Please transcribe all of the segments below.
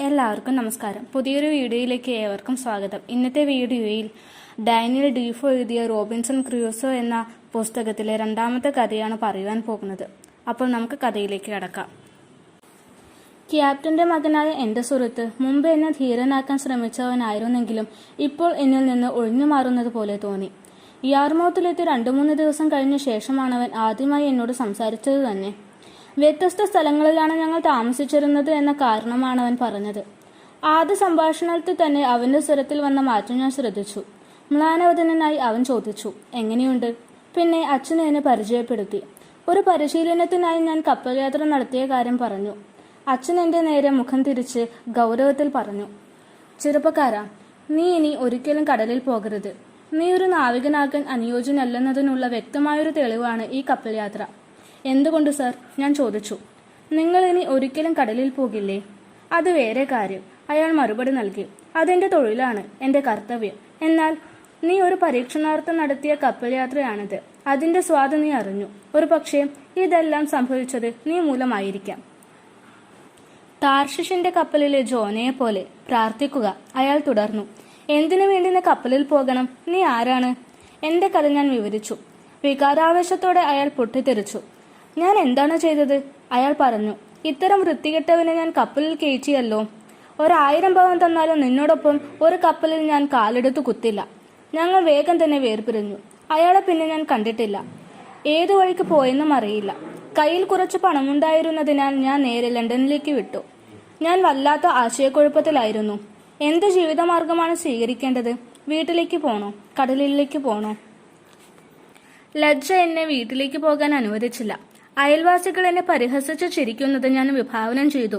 എല്ലാവർക്കും നമസ്കാരം. പുതിയൊരു വീഡിയോയിലേക്ക് ഏവർക്കും സ്വാഗതം. ഇന്നത്തെ വീഡിയോയിൽ ഡാനിയൽ ഡീഫോ എഴുതിയ റോബിൻസൺ ക്രൂസോ എന്ന പുസ്തകത്തിലെ രണ്ടാമത്തെ കഥയാണ് പറയുവാൻ പോകുന്നത്. അപ്പോൾ നമുക്ക് കഥയിലേക്ക് കടക്കാം. ക്യാപ്റ്റന്റെ മകനായ എന്റെ സുഹൃത്ത് മുമ്പ് എന്നെ ധീരനാക്കാൻ ശ്രമിച്ചവനായിരുന്നെങ്കിലും ഇപ്പോൾ എന്നിൽ നിന്ന് ഒഴിഞ്ഞു മാറുന്നത് പോലെ തോന്നി. യാർമൗത്തിലെത്തി 2-3 ദിവസം കഴിഞ്ഞ ശേഷമാണ് അവൻ ആദ്യമായി എന്നോട് സംസാരിച്ചത് തന്നെ. വ്യത്യസ്ത സ്ഥലങ്ങളിലാണ് ഞങ്ങൾ താമസിച്ചിരുന്നത് എന്ന കാരണമാണ് അവൻ പറഞ്ഞത്. ആദ്യ സംഭാഷണത്തിൽ തന്നെ അവന്റെ സ്വരത്തിൽ വന്ന മാറ്റം ഞാൻ ശ്രദ്ധിച്ചു. മ്ലാനവദനായി അവൻ ചോദിച്ചു, എങ്ങനെയുണ്ട്? പിന്നെ അച്ഛൻ എന്നെ പരിചയപ്പെടുത്തി. ഒരു പരിശീലനത്തിനായി ഞാൻ കപ്പൽ യാത്ര നടത്തിയ കാര്യം പറഞ്ഞു. അച്ഛൻ എന്റെ നേരെ മുഖം തിരിച്ച് ഗൗരവത്തിൽ പറഞ്ഞു, ചെറുപ്പക്കാരാ, നീ ഇനി ഒരിക്കലും കടലിൽ പോകരുത്. നീ ഒരു നാവികനാകാൻ അനുയോജ്യനല്ലെന്നതിനുള്ള വ്യക്തമായൊരു തെളിവാണ് ഈ കപ്പൽ യാത്ര. എന്തുകൊണ്ട് സർ? ഞാൻ ചോദിച്ചു. നിങ്ങൾ ഇനി ഒരിക്കലും കടലിൽ പോകില്ലേ? അത് വേറെ കാര്യം, അയാൾ മറുപടി നൽകി. അതെന്റെ തൊഴിലാണ്, എന്റെ കർത്തവ്യം. എന്നാൽ നീ ഒരു പരീക്ഷണാർത്ഥം നടത്തിയ കപ്പൽ യാത്രയാണിത്. അതിന്റെ സ്വാദ് നീ അറിഞ്ഞു. ഒരു പക്ഷേ ഇതെല്ലാം സംഭവിച്ചത് നീ മൂലമായിരിക്കാം. താർഷിഷിന്റെ കപ്പലിലെ ജോനയെ പോലെ പ്രാർത്ഥിക്കുക, അയാൾ തുടർന്നു. എന്തിനു വേണ്ടി നീ കപ്പലിൽ പോകണം? നീ ആരാണ്? എന്റെ കഥ ഞാൻ വിവരിച്ചു. വികാരാവേശത്തോടെ അയാൾ പൊട്ടിത്തെറിച്ചു. ഞാൻ എന്താണ് ചെയ്തത്? അയാൾ പറഞ്ഞു. ഇത്തരം വൃത്തികെട്ടവനെ ഞാൻ കപ്പലിൽ കയറ്റിയല്ലോ. 1000 പവൻ തന്നാലും നിന്നോടൊപ്പം ഒരു കപ്പലിൽ ഞാൻ കാലെടുത്തു കുത്തില്ല. ഞങ്ങൾ വേഗം തന്നെ വേർപിരിഞ്ഞു. അയാളെ പിന്നെ ഞാൻ കണ്ടിട്ടില്ല. ഏതു വഴിക്ക് പോയെന്നും അറിയില്ല. കയ്യിൽ കുറച്ച് പണമുണ്ടായിരുന്നതിനാൽ ഞാൻ നേരെ ലണ്ടനിലേക്ക് വിട്ടു. ഞാൻ വല്ലാത്ത ആശയക്കുഴപ്പത്തിലായിരുന്നു. എന്ത് ജീവിതമാർഗമാണ് സ്വീകരിക്കേണ്ടത്? വീട്ടിലേക്ക് പോണോ? കടലിലേക്ക് പോണോ? ലജ്ജ എന്നെ വീട്ടിലേക്ക് പോകാൻ അനുവദിച്ചില്ല. അയൽവാസികൾ എന്നെ പരിഹസിച്ച് ചിരിക്കുന്നത് ഞാൻ വിഭാവനം ചെയ്തു.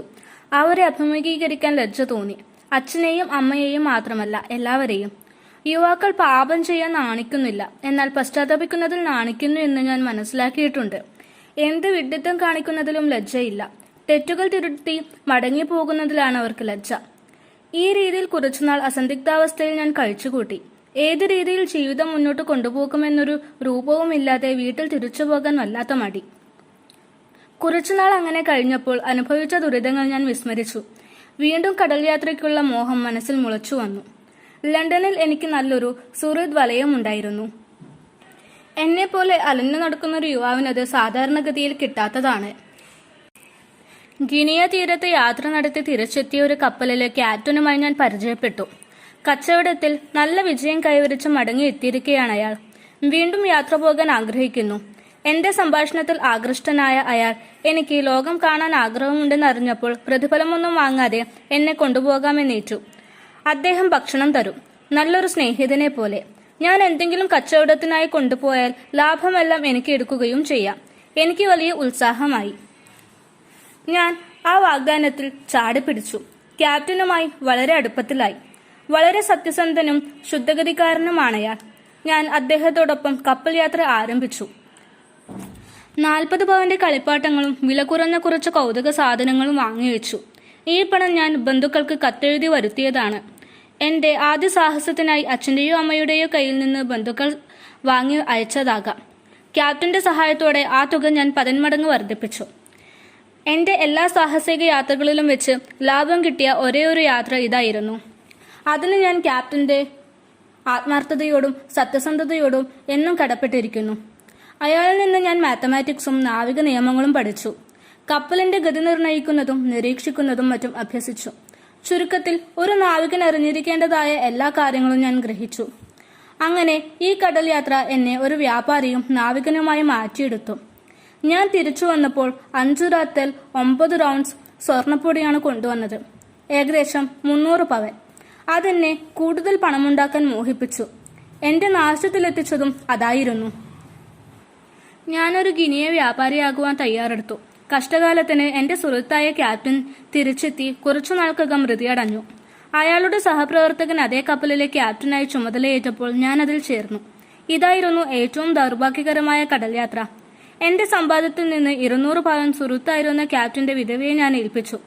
അവരെ അഭിമുഖീകരിക്കാൻ ലജ്ജ തോന്നി. അച്ഛനെയും അമ്മയെയും മാത്രമല്ല, എല്ലാവരെയും. യുവാക്കൾ പാപം ചെയ്യാൻ നാണിക്കുന്നില്ല, എന്നാൽ പശ്ചാത്തപിക്കുന്നതിൽ നാണിക്കുന്നു എന്ന് ഞാൻ മനസ്സിലാക്കിയിട്ടുണ്ട്. എന്ത് വിഡ്ഢിത്തം കാണിക്കുന്നതിലും ലജ്ജയില്ല. തെറ്റുകൾ തിരുത്തി മടങ്ങിപ്പോകുന്നതിലാണ് അവർക്ക് ലജ്ജ. ഈ രീതിയിൽ കുറച്ചുനാൾ അസന്ദിഗ്ധാവസ്ഥയിൽ ഞാൻ കഴിച്ചുകൂട്ടി. ഏത് രീതിയിൽ ജീവിതം മുന്നോട്ട് കൊണ്ടുപോകുമെന്നൊരു രൂപവുമില്ലാതെ വീട്ടിൽ തിരിച്ചു പോകാൻ വല്ലാത്ത മടി. കുറച്ചുനാൾ അങ്ങനെ കഴിഞ്ഞപ്പോൾ അനുഭവിച്ച ദുരിതങ്ങൾ ഞാൻ വിസ്മരിച്ചു. വീണ്ടും കടൽ യാത്രയ്ക്കുള്ള മോഹം മനസ്സിൽ മുളച്ചു വന്നു. ലണ്ടനിൽ എനിക്ക് നല്ലൊരു സുഹൃത്ത് വലയം ഉണ്ടായിരുന്നു. എന്നെ പോലെ അലഞ്ഞു നടക്കുന്ന ഒരു യുവാവിനത് സാധാരണഗതിയിൽ കിട്ടാത്തതാണ്. ഗിനിയ തീരത്ത് യാത്ര നടത്തി തിരിച്ചെത്തിയ ഒരു കപ്പലിലെ ക്യാപ്റ്റനുമായി ഞാൻ പരിചയപ്പെട്ടു. കച്ചവടത്തിൽ നല്ല വിജയം കൈവരിച്ച് മടങ്ങി എത്തിയിരിക്കുകയാണ് അയാൾ. വീണ്ടും യാത്ര പോകാൻ ആഗ്രഹിക്കുന്നു. എന്റെ സംഭാഷണത്തിൽ ആകൃഷ്ടനായ അയാൾ എനിക്ക് ലോകം കാണാൻ ആഗ്രഹമുണ്ടെന്ന് അറിഞ്ഞപ്പോൾ പ്രതിഫലമൊന്നും വാങ്ങാതെ എന്നെ കൊണ്ടുപോകാമെന്നേറ്റു. അദ്ദേഹം ഭക്ഷണം തരും, നല്ലൊരു സ്നേഹിതനെ പോലെ. ഞാൻ എന്തെങ്കിലും കച്ചവടത്തിനായി കൊണ്ടുപോയാൽ ലാഭമെല്ലാം എനിക്ക് എടുക്കുകയും ചെയ്യാം. എനിക്ക് വലിയ ഉത്സാഹമായി. ഞാൻ ആ വാഗ്ദാനത്തിൽ ചാടിപ്പിടിച്ചു. ക്യാപ്റ്റനുമായി വളരെ അടുപ്പത്തിലായി. വളരെ സത്യസന്ധനും ശുദ്ധഗതിക്കാരനുമാണയാൾ. ഞാൻ അദ്ദേഹത്തോടൊപ്പം കപ്പൽ യാത്ര ആരംഭിച്ചു. 40 പവന്റെ കളിപ്പാട്ടങ്ങളും വില കുറഞ്ഞ കുറച്ച് കൗതുക സാധനങ്ങളും വാങ്ങിവെച്ചു. ഈ പണം ഞാൻ ബന്ധുക്കൾക്ക് കത്തെഴുതി വരുത്തിയതാണ്. എന്റെ ആദ്യ സാഹസത്തിനായി അച്ഛന്റെയോ അമ്മയുടെയോ കയ്യിൽ നിന്ന് ബന്ധുക്കൾ വാങ്ങി അയച്ചതാകാം. ക്യാപ്റ്റന്റെ സഹായത്തോടെ ആ തുക ഞാൻ 10 മടങ്ങ് വർദ്ധിപ്പിച്ചു. എന്റെ എല്ലാ സാഹസിക യാത്രകളിലും വെച്ച് ലാഭം കിട്ടിയ ഒരേ ഒരു യാത്ര ഇതായിരുന്നു. അതിന് ഞാൻ ക്യാപ്റ്റന്റെ ആത്മാർത്ഥതയോടും സത്യസന്ധതയോടും എന്നും കടപ്പെട്ടിരിക്കുന്നു. അയാളിൽ നിന്ന് ഞാൻ മാത്തമാറ്റിക്സും നാവിക നിയമങ്ങളും പഠിച്ചു. കപ്പലിന്റെ ഗതി നിർണ്ണയിക്കുന്നതും നിരീക്ഷിക്കുന്നതും മറ്റും അഭ്യസിച്ചു. ചുരുക്കത്തിൽ ഒരു നാവികൻ അറിഞ്ഞിരിക്കേണ്ടതായ എല്ലാ കാര്യങ്ങളും ഞാൻ ഗ്രഹിച്ചു. അങ്ങനെ ഈ കടൽ യാത്ര എന്നെ ഒരു വ്യാപാരിയും നാവികനുമായി മാറ്റിയെടുത്തു. ഞാൻ തിരിച്ചു വന്നപ്പോൾ 5 റാത്തൽ 9 റൗണ്ട്സ് സ്വർണപ്പൊടിയാണ് കൊണ്ടുവന്നത്. ഏകദേശം 300 പവൻ. അതെന്നെ കൂടുതൽ പണമുണ്ടാക്കാൻ മോഹിപ്പിച്ചു. എന്റെ നാശത്തിലെത്തിച്ചതും അതായിരുന്നു. ഞാനൊരു ഗിനിയ വ്യാപാരിയാകുവാൻ തയ്യാറെടുത്തു. കഷ്ടകാലത്തിന് എന്റെ സുഹൃത്തായ ക്യാപ്റ്റൻ തിരിച്ചെത്തി കുറച്ചുനാൾക്കകം മൃതിയടഞ്ഞു. അയാളുടെ സഹപ്രവർത്തകൻ അതേ കപ്പലിലെ ക്യാപ്റ്റനായി ചുമതലയേറ്റപ്പോൾ ഞാൻ അതിൽ ചേർന്നു. ഇതായിരുന്നു ഏറ്റവും ദൗർഭാഗ്യകരമായ കടൽ യാത്ര. എന്റെ സമ്പാദ്യത്തിൽ നിന്ന് 200 പവൻ സുഹൃത്തായിരുന്ന ക്യാപ്റ്റന്റെ വിധവയെ ഞാൻ ഏൽപ്പിച്ചു.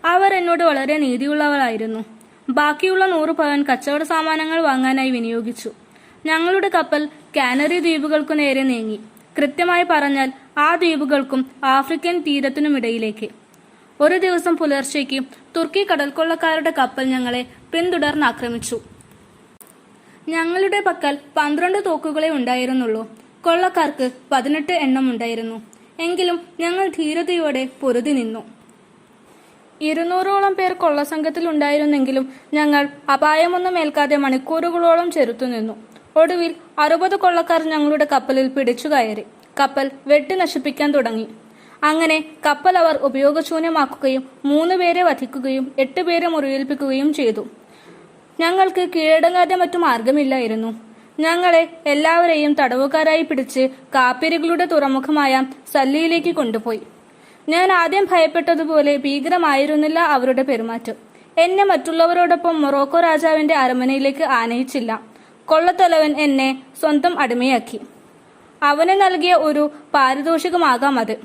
അവർ എന്നോട് വളരെ നീതിയുള്ളവളായിരുന്നു. ബാക്കിയുള്ള 100 പവൻ കച്ചവട സാമാനങ്ങൾ വാങ്ങാനായി വിനിയോഗിച്ചു. ഞങ്ങളുടെ കപ്പൽ കാനറി ദ്വീപുകൾക്കു നേരെ നീങ്ങി. കൃത്യമായി പറഞ്ഞാൽ ആ ദ്വീപുകൾക്കും ആഫ്രിക്കൻ തീരത്തിനുമിടയിലേക്ക്. ഒരു ദിവസം പുലർച്ചയ്ക്ക് തുർക്കി കടൽക്കൊള്ളക്കാരുടെ കപ്പൽ ഞങ്ങളെ പിന്തുടർന്ന് ആക്രമിച്ചു. ഞങ്ങളുടെ പക്കൽ 12 തോക്കുകളെ ഉണ്ടായിരുന്നുള്ളൂ. കൊള്ളക്കാർക്ക് 18 എണ്ണം ഉണ്ടായിരുന്നു. എങ്കിലും ഞങ്ങൾ ധീരതയോടെ പൊരുതി നിന്നു. 200ഓളം പേർ കൊള്ളസംഘത്തിൽ ഉണ്ടായിരുന്നെങ്കിലും ഞങ്ങൾ അപായമൊന്നും ഏൽക്കാതെ മണിക്കൂറുകളോളം ചെറുത്തുനിന്നു. ഒടുവിൽ 60 കൊള്ളക്കാർ ഞങ്ങളുടെ കപ്പലിൽ പിടിച്ചു കയറി കപ്പൽ വെട്ടി നശിപ്പിക്കാൻ തുടങ്ങി. അങ്ങനെ കപ്പൽ അവർ ഉപയോഗശൂന്യമാക്കുകയും 3 പേരെ വധിക്കുകയും 8 പേരെ മുറിവേൽപ്പിക്കുകയും ചെയ്തു. ഞങ്ങൾക്ക് കീഴടങ്ങാതെ മറ്റു മാർഗമില്ലായിരുന്നു. ഞങ്ങളെ എല്ലാവരെയും തടവുകാരായി പിടിച്ച് കാപ്പിരികളുടെ തുറമുഖമായ സല്ലിയിലേക്ക് കൊണ്ടുപോയി. ഞാൻ ആദ്യം ഭയപ്പെട്ടതുപോലെ ഭീകരമായിരുന്നില്ല അവരുടെ പെരുമാറ്റം. എന്നെ മറ്റുള്ളവരോടൊപ്പം മൊറോക്കോ രാജാവിന്റെ അരമനയിലേക്ക് ആനയിച്ചില്ല. കൊള്ളത്തലവൻ എന്നെ സ്വന്തം അടിമയാക്കി. അവന് നൽകിയ ഒരു പാരിതോഷികമാകാം അത്.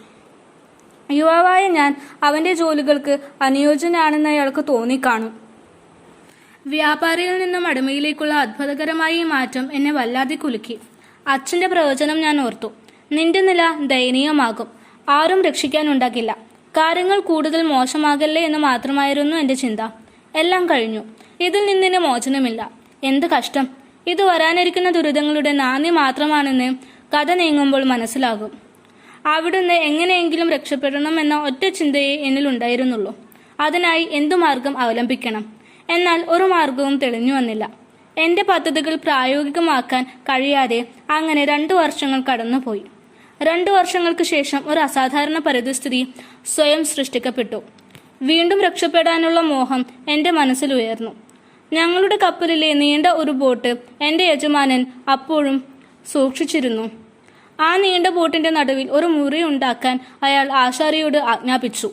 യുവാവായ ഞാൻ അവന്റെ ജോലികൾക്ക് അനുയോജ്യനാണെന്ന് അയാൾക്ക് തോന്നിക്കാണും. വ്യാപാരിയിൽ നിന്നും അടിമയിലേക്കുള്ള അത്ഭുതകരമായ ഈ മാറ്റം എന്നെ വല്ലാതെ കുലുക്കി. അച്ഛന്റെ പ്രവചനം ഞാൻ ഓർത്തു. നിന്റെ നില ദയനീയമാകും, ആരും രക്ഷിക്കാനുണ്ടാകില്ല. കാര്യങ്ങൾ കൂടുതൽ മോശമാകല്ലേ എന്ന് മാത്രമായിരുന്നു എന്റെ ചിന്ത. എല്ലാം കഴിഞ്ഞു. ഇതിൽ നിന്നിന് മോചനമില്ല. എന്ത് കഷ്ടം! ഇത് വരാനിരിക്കുന്ന ദുരിതങ്ങളുടെ നാന്ദി മാത്രമാണെന്ന് കഥ നീങ്ങുമ്പോൾ മനസ്സിലാകും. അവിടുന്ന് എങ്ങനെയെങ്കിലും രക്ഷപ്പെടണമെന്ന ഒറ്റ ചിന്തയെ എന്നിൽ ഉണ്ടായിരുന്നുള്ളൂ. അതിനായി എന്തു മാർഗം അവലംബിക്കണം? എന്നാൽ ഒരു മാർഗവും തെളിഞ്ഞു വന്നില്ല. എന്റെ പദ്ധതികൾ പ്രായോഗികമാക്കാൻ കഴിയാതെ അങ്ങനെ 2 വർഷങ്ങൾ കടന്നുപോയി. 2 വർഷങ്ങൾക്ക് ശേഷം ഒരു അസാധാരണ പരിതസ്ഥിതി സ്വയം സൃഷ്ടിക്കപ്പെട്ടു. വീണ്ടും രക്ഷപ്പെടാനുള്ള മോഹം എന്റെ മനസ്സിൽ ഉയർന്നു. ഞങ്ങളുടെ കപ്പലിലെ നീണ്ട ഒരു ബോട്ട് എന്റെ യജമാനൻ അപ്പോഴും സൂക്ഷിച്ചിരുന്നു. ആ നീണ്ട ബോട്ടിന്റെ നടുവിൽ ഒരു മുറി ഉണ്ടാക്കാൻ അയാൾ ആശാരിയോട് ആജ്ഞാപിച്ചു.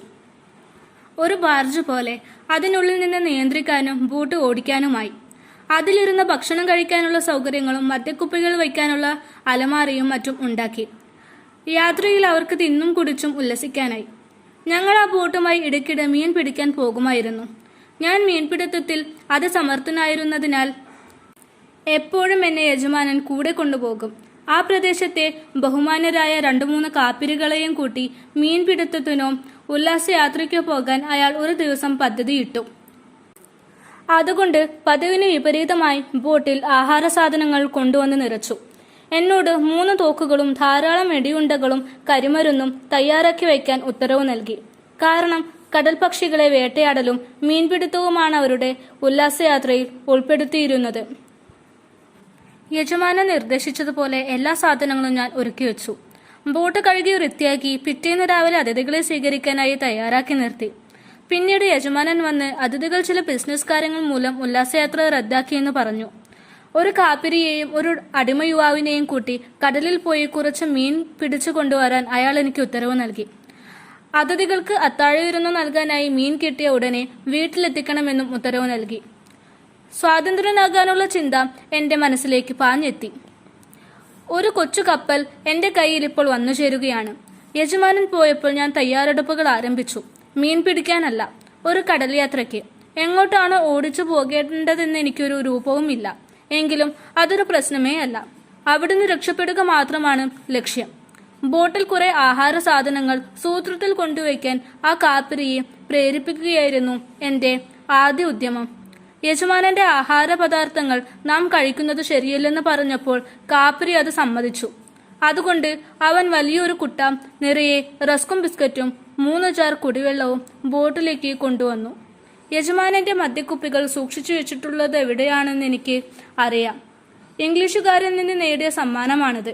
ഒരു ബാർജ് പോലെ അതിനുള്ളിൽ നിന്ന് നിയന്ത്രിക്കാനും ബോട്ട് ഓടിക്കാനുമായി. അതിലിരുന്ന് ഭക്ഷണം കഴിക്കാനുള്ള സൗകര്യങ്ങളും മദ്യക്കുപ്പികൾ വയ്ക്കാനുള്ള അലമാരയും മറ്റും ഉണ്ടാക്കി. യാത്രയിൽ അവർക്ക് തിന്നും കുടിച്ചും ഉല്ലസിക്കാനായി. ഞങ്ങൾ ആ ബോട്ടുമായി ഇടയ്ക്കിടെ മീൻ പിടിക്കാൻ പോകുമായിരുന്നു. ഞാൻ മീൻപിടുത്തത്തിൽ അതിസമർത്ഥനായിരുന്നതിനാൽ എപ്പോഴും എന്നെ യജമാനൻ കൂടെ കൊണ്ടുപോകും. ആ പ്രദേശത്തെ ബഹുമാന്യരായ 2-3 കാപ്പിരികളെയും കൂട്ടി മീൻപിടുത്തത്തിനോ ഉല്ലാസയാത്രയ്ക്കോ പോകാൻ അയാൾ ഒരു ദിവസം പദ്ധതിയിട്ടു. അതുകൊണ്ട് പതിവിന് വിപരീതമായി ബോട്ടിൽ ആഹാര സാധനങ്ങൾ കൊണ്ടുവന്ന് നിറച്ചു. എന്നോട് 3 തോക്കുകളും ധാരാളം വെടിയുണ്ടകളും കരിമരുന്നും തയ്യാറാക്കി വയ്ക്കാൻ ഉത്തരവ് നൽകി. കാരണം കടൽ പക്ഷികളെ വേട്ടയാടലും മീൻപിടുത്തവുമാണ് അവരുടെ ഉല്ലാസയാത്രയിൽ ഉൾപ്പെടുത്തിയിരുന്നത്. യജമാനൻ നിർദ്ദേശിച്ചതുപോലെ എല്ലാ സാധനങ്ങളും ഞാൻ ഒരുക്കി വെച്ചു. ബോട്ട് കഴുകി വൃത്തിയാക്കി പിറ്റേന്ന് രാവിലെ അതിഥികളെ സ്വീകരിക്കാനായി തയ്യാറാക്കി നിർത്തി. പിന്നീട് യജമാനൻ വന്ന് അതിഥികൾ ചില ബിസിനസ് കാര്യങ്ങൾ മൂലം ഉല്ലാസയാത്ര റദ്ദാക്കിയെന്ന് പറഞ്ഞു. ഒരു കാപ്പിരിയെയും ഒരു അടിമ യുവാവിനെയും കൂട്ടി കടലിൽ പോയി കുറച്ച് മീൻ പിടിച്ചു കൊണ്ടുവരാൻ അയാൾ എനിക്ക് ഉത്തരവ് നൽകി. അതിഥികൾക്ക് അത്താഴവിരുന്ന് നൽകാനായി മീൻ കിട്ടിയ ഉടനെ വീട്ടിലെത്തിക്കണമെന്നും ഉത്തരവ് നൽകി. സ്വാതന്ത്ര്യനാകാനുള്ള ചിന്ത എന്റെ മനസ്സിലേക്ക് പാഞ്ഞെത്തി. ഒരു കൊച്ചു കപ്പൽ എന്റെ കയ്യിൽ ഇപ്പോൾ വന്നു ചേരുകയാണ്. യജമാനൻ പോയപ്പോൾ ഞാൻ തയ്യാറെടുപ്പുകൾ ആരംഭിച്ചു. മീൻ പിടിക്കാനല്ല, ഒരു കടൽ യാത്രയ്ക്ക്. എങ്ങോട്ടാണോ ഓടിച്ചു പോകേണ്ടതെന്ന് എനിക്കൊരു രൂപവുമില്ല. എങ്കിലും അതൊരു പ്രശ്നമേ അല്ല. അവിടുന്ന് രക്ഷപ്പെടുക മാത്രമാണ് ലക്ഷ്യം. ബോട്ടിൽ കുറെ ആഹാര സാധനങ്ങൾ സൂത്രത്തിൽ കൊണ്ടുവയ്ക്കാൻ ആ കാപ്പിരിയെ പ്രേരിപ്പിക്കുകയായിരുന്നു എന്റെ ആദ്യ ഉദ്യമം. യജമാനന്റെ ആഹാര പദാർത്ഥങ്ങൾ നാം കഴിക്കുന്നത് ശരിയല്ലെന്ന് പറഞ്ഞപ്പോൾ കാപ്പിരി അത് സമ്മതിച്ചു. അതുകൊണ്ട് അവൻ വലിയൊരു കുട്ട നിറയെ റസ്കും ബിസ്ക്കറ്റും 3 ജാർ കുടിവെള്ളവും ബോട്ടിലേക്ക് കൊണ്ടുവന്നു. യജമാനന്റെ മദ്യക്കുപ്പികൾ സൂക്ഷിച്ചു വെച്ചിട്ടുള്ളത് എവിടെയാണെന്ന് എനിക്ക് അറിയാം. ഇംഗ്ലീഷുകാരിൽ നിന്ന് നേടിയ സമ്മാനമാണിത്.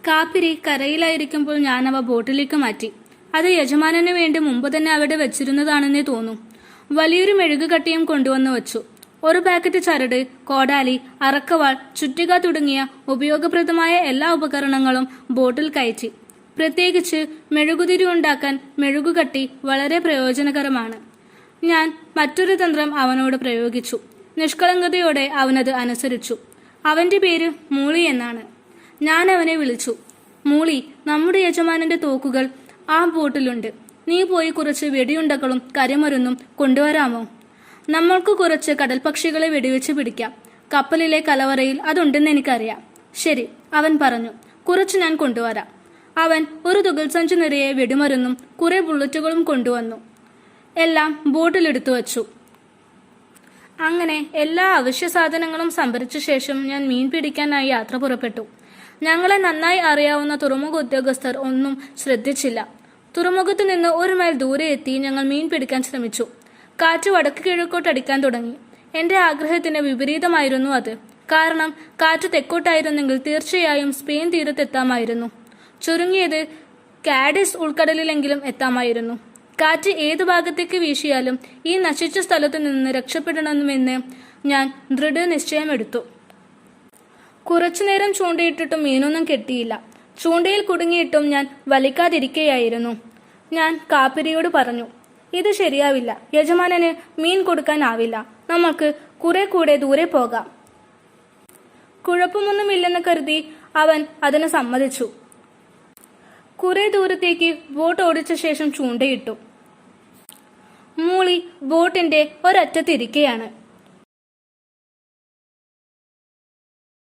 കാപ്പിരി കരയിലായിരിക്കുമ്പോൾ ഞാൻ അവ ബോട്ടിലേക്ക് മാറ്റി. അത് യജമാനന് വേണ്ടി മുമ്പ് തന്നെ അവിടെ വെച്ചിരുന്നതാണെന്നേ തോന്നും. വലിയൊരു മെഴുകുകട്ടിയും കൊണ്ടുവന്നു വച്ചു. ഒരു പാക്കറ്റ് ചരട്, കോടാലി, അറക്കവാൾ, ചുറ്റിക തുടങ്ങിയ ഉപയോഗപ്രദമായ എല്ലാ ഉപകരണങ്ങളും ബോട്ടിൽ കയറ്റി. പ്രത്യേകിച്ച് മെഴുകുതിരി ഉണ്ടാക്കാൻ മെഴുകുകട്ടി വളരെ പ്രയോജനകരമാണ്. ഞാൻ മറ്റൊരു തന്ത്രം അവനോട് പ്രയോഗിച്ചു. നിഷ്കളങ്കതയോടെ അവനത് അനുസരിച്ചു. അവന്റെ പേര് മൂളി എന്നാണ്. ഞാൻ അവനെ വിളിച്ചു. മൂളി, നമ്മുടെ യജമാനന്റെ തോക്കുകൾ ആ ബോട്ടിലുണ്ട്. നീ പോയി കുറച്ച് വെടിയുണ്ടകളും കരിമരുന്നും കൊണ്ടുവരാമോ? നമ്മൾക്ക് കുറച്ച് കടൽപക്ഷികളെ വെടിവെച്ച് പിടിക്കാം. കപ്പലിലെ കലവറയിൽ അതുണ്ടെന്ന് എനിക്കറിയാം. ശരി, അവൻ പറഞ്ഞു. കുറച്ച് ഞാൻ കൊണ്ടുവരാം. അവൻ ഒരു തുകൽ സഞ്ചി നിറയെ വെടിമരുന്നും കുറെ ബുള്ളറ്റുകളും കൊണ്ടുവന്നു. എല്ലാം ബോട്ടിലെടുത്തു വച്ചു. അങ്ങനെ എല്ലാ അവശ്യ സാധനങ്ങളും സംഭരിച്ച ശേഷം ഞാൻ മീൻ പിടിക്കാനായി യാത്ര പുറപ്പെട്ടു. ഞങ്ങളെ നന്നായി അറിയാവുന്ന തുറമുഖ ഉദ്യോഗസ്ഥർ ഒന്നും ശ്രദ്ധിച്ചില്ല. തുറമുഖത്ത് നിന്ന് 1 മൈൽ ദൂരെ എത്തി ഞങ്ങൾ മീൻ പിടിക്കാൻ ശ്രമിച്ചു. കാറ്റ് വടക്ക് കിഴക്കോട്ട് അടിക്കാൻ തുടങ്ങി. എന്റെ ആഗ്രഹത്തിന് വിപരീതമായിരുന്നു അത്. കാരണം കാറ്റ് തെക്കോട്ടായിരുന്നെങ്കിൽ തീർച്ചയായും സ്പെയിൻ തീരത്തെത്താമായിരുന്നു. ചുരുങ്ങിയത് കാഡിസ് ഉൾക്കടലിലെങ്കിലും എത്താമായിരുന്നു. കാറ്റ് ഏതു ഭാഗത്തേക്ക് വീശിയാലും ഈ നശിച്ച സ്ഥലത്തു നിന്ന് രക്ഷപ്പെടണമെന്ന് ഞാൻ ദൃഢനിശ്ചയമെടുത്തു. കുറച്ചുനേരം ചൂണ്ടയിട്ടിട്ടും മീനൊന്നും കിട്ടിയില്ല. ചൂണ്ടയിൽ കുടുങ്ങിയിട്ടും ഞാൻ വലിക്കാതിരിക്കുകയായിരുന്നു. ഞാൻ കാപ്പിരിയോട് പറഞ്ഞു, ഇത് ശരിയാവില്ല. യജമാനന് മീൻ കൊടുക്കാനാവില്ല. നമ്മൾക്ക് കുറെ കൂടെ ദൂരെ പോകാം. കുഴപ്പമൊന്നുമില്ലെന്ന് കരുതി അവൻ അതിന് സമ്മതിച്ചു. കുറെ ദൂരത്തേക്ക് ബോട്ട് ഓടിച്ച ശേഷം ചൂണ്ടയിട്ടു. മൂളി ബോട്ടിന്റെ ഒരറ്റത്തിരിക്കുകയാണ്.